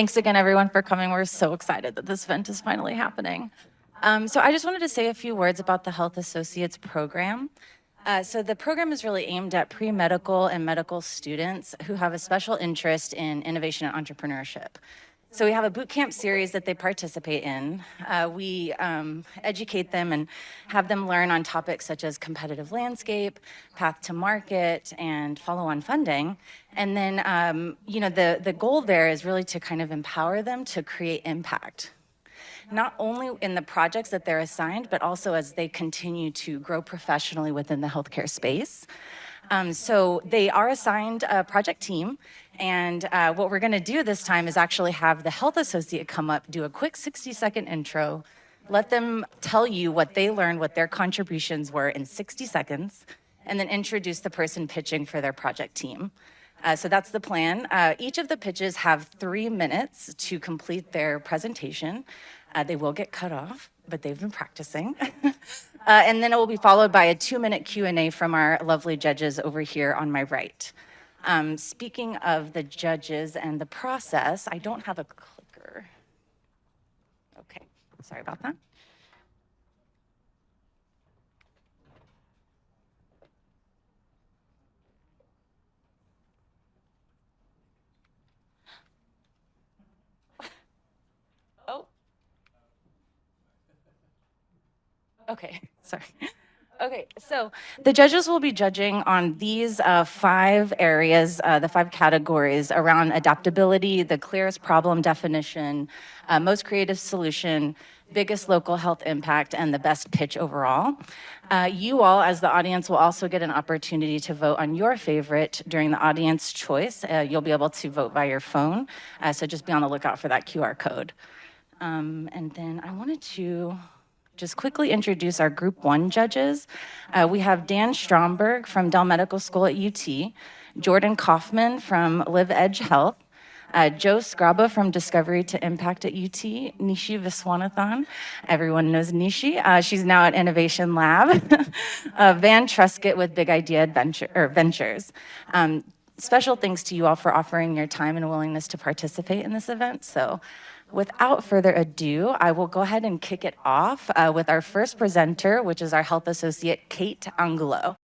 Thanks again, everyone, for coming. We're so excited that this event is finally happening. So I just wanted to say a few words about the Health Associates program. So the program is really aimed at pre-medical and medical students who have a special interest in innovation and entrepreneurship. So we have a boot camp series that they participate in. We educate them and have them learn on topics such as competitive landscape, path to market, and follow-on funding. And then, the goal there is really to kind of empower them to create impact, not only in the projects that they're assigned, but also as they continue to grow professionally within the healthcare space. So they are assigned a project team, and what we're gonna do this time is actually have the health associate come up, do a quick 60-second intro, let them tell you what they learned, what their contributions were in 60 seconds, and then introduce the person pitching for their project team. So that's the plan. Each of the pitches have 3 minutes to complete their presentation. They will get cut off, but they've been practicing. And then it will be followed by a 2-minute Q&A from our lovely judges over here on my right. Speaking of the judges and the process, I don't have a clicker. Okay, sorry about that. Oh. Okay, sorry. Okay, so the judges will be judging on these 5 areas, the 5 categories around adaptability, the clearest problem definition, most creative solution, biggest local health impact, and the best pitch overall. You all, as the audience, will also get an opportunity to vote on your favorite during the audience choice. You'll be able to vote by your phone, so just be on the lookout for that QR code. And then I wanted to just quickly introduce our Group 1 judges. We have Dan Stromberg from Dell Medical School at UT, Jordan Kaufman from Live Edge Health, Joe Scraba from Discovery to Impact at UT, Nishi Viswanathan. Everyone knows Nishi. She's now at Innovation Lab. Van Truscott with Big Idea Ventures. Special thanks to you all for offering your time and willingness to participate in this event. So without further ado, I will go ahead and kick it off with our first presenter, which is our health associate, Kate Angulo.